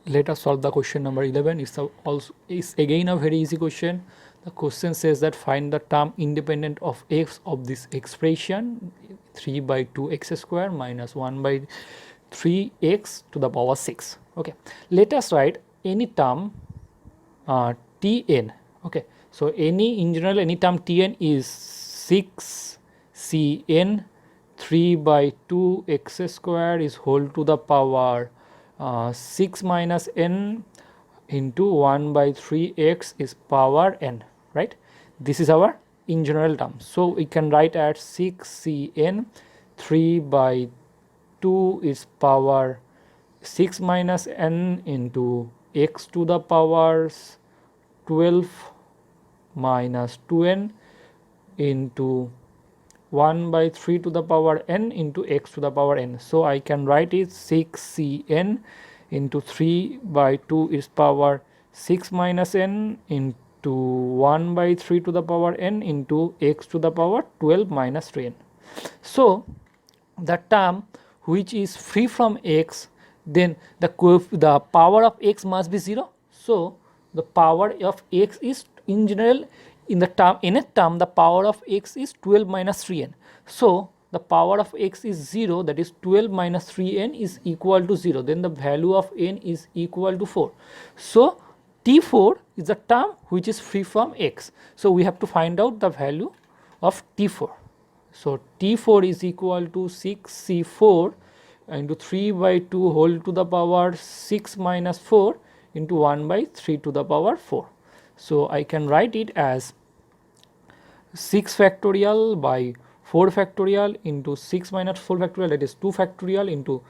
Let us solve the question number 11. It's again a very easy question. The question says that find the term independent of x of this expression 3 by 2 x square minus 1 by 3 x to the power 6. Okay, let us write any term Tn. Okay, so in general any term Tn is 6 Cn 3 by 2 x square is whole to the power 6 minus n into 1 by 3x is power n, right? This is our in general term. So we can write at 6Cn 3 by 2 is power 6 minus n into x to the power 12 minus 2n into 1 by 3 to the power n into x to the power n. So I can write it 6Cn into 3 by 2 is power 6 minus n into 1 by 3 to the power n into x to the power 12 minus 3n. So the term which is free from x, then the power of x must be 0. So the power of x is in general in a term the power of x is 12 minus 3n. So the power of x is 0, that is 12 minus 3n is equal to 0, then the value of n is equal to 4. So T4 is the term which is free from x. So we have to find out the value of T4. So T4 is equal to 6C4 into 3 by 2 whole to the power 6 minus 4 into 1 by 3 to the power 4. So I can write it as 6 factorial by 4 factorial into 6 minus 4 factorial, that is 2 factorial into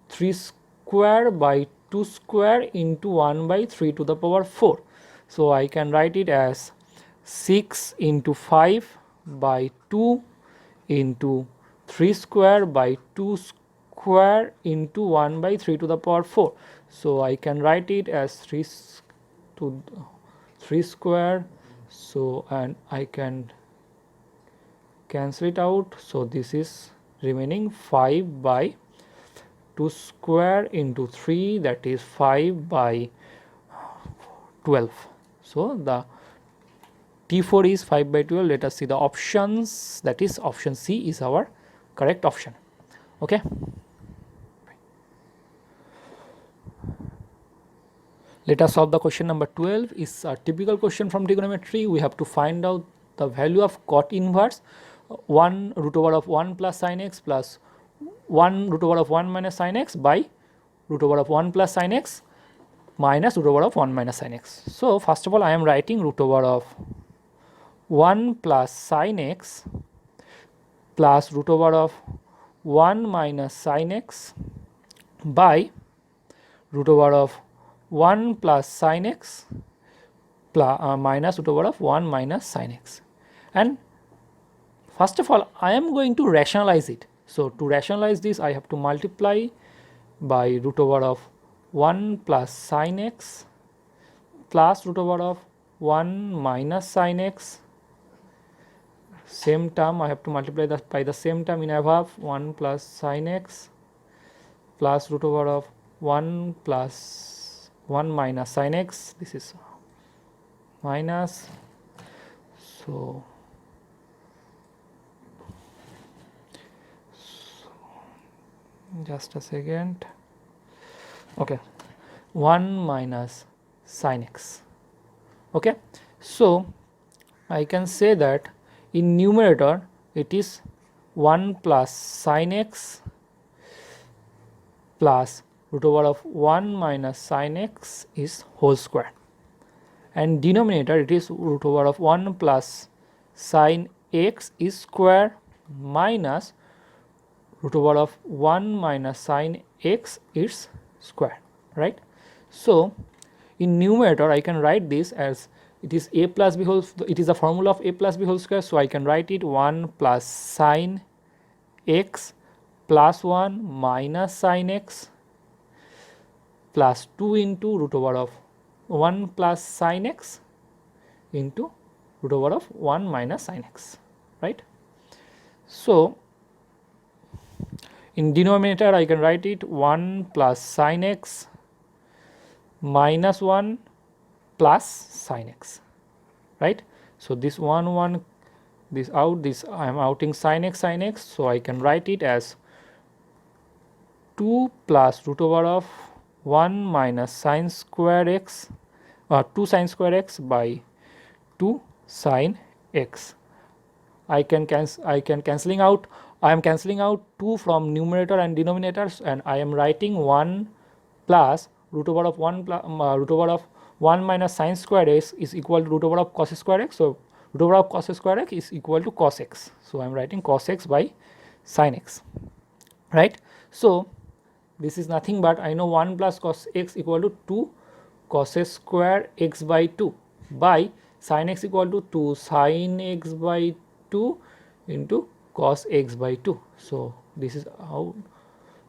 3 square by 2 square into 1 by 3 to the power 4. So I can write it as 6 into 5 by 2 into 3 square by 2 square into 1 by 3 to the power 4. So I can write it as 3 square. So and I can cancel it out. So this is remaining 5 by 2 square into 3, that is 5 by 12. So the T4 is 5 by 12. Let us see the options, that is option C is our correct option. Okay. Let us solve the question number 12. Is a typical question from trigonometry. We have to find out the value of cot inverse 1 root over of 1 plus sin x plus 1 root over of 1 minus sin x by root over of 1 plus sin x minus root over of 1 minus sin x. So first of all I am writing root over of 1 plus sin x plus root over of 1 minus sin x by root over of 1 plus sin x minus root over of 1 minus sin x. And first of all I am going to rationalize it. So to rationalize this I have to multiply by root over of 1 plus sin x plus root over of 1 minus sin x. Same term I have to multiply that by the same term in above, 1 plus sin x plus root over of 1 plus 1 minus sin x. This is minus. So just a second. Okay, 1 minus sin x. Okay, so I can say that in numerator it is 1 plus sin x plus root over of 1 minus sin x is whole square, and denominator it is root over of 1 plus sin x is square minus root over of 1 minus sin x is square, right? So in numerator I can write this as it is a plus b whole, it is a formula of a plus b whole square. So I can write it 1 plus sin x plus 1 minus sin x plus 2 into root over of 1 plus sin x into root over of 1 minus sin x, right? So in denominator I can write it 1 plus sin x minus 1 plus sin x, right? So this 1 this out, this I am outing sin x, so I can write it as 2 plus root over of 1 minus sin square x, 2 sin square x by 2 sin x. I am cancelling out 2 from numerator and denominators, and I am writing 1 plus root over of 1 minus sin square x is equal to root over of cos square x. So root over of cos square x is equal to cos x. So I am writing cos x by sin x, right? So this is nothing but I know 1 plus cos x equal to 2 cos square x by 2 by sin x equal to 2 sin x by 2 into cos x by 2. So this is how,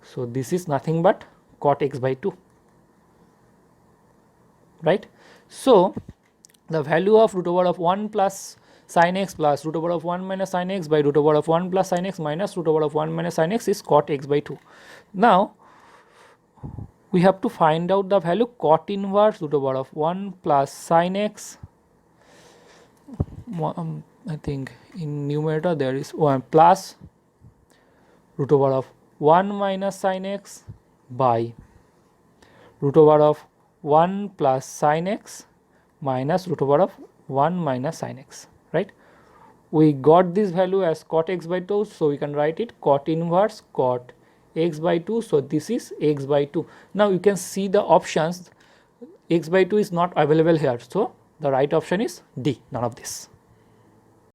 so this is nothing but cot x by 2, right? So the value of root over of 1 plus sin x plus root over of 1 minus sin x by root over of 1 plus sin x minus root over of 1 minus sin x is cot x by 2. Now we have to find out the value cot inverse root over of 1 plus sin x. I think in numerator there is 1 plus root over of 1 minus sin x by root over of 1 plus sin x minus root over of 1 minus sin x, right? We got this value as cot x by 2, so we can write it cot inverse cot x by 2. So this is x by 2. Now you can see the options, x by 2 is not available here, so the right option is D, none of this.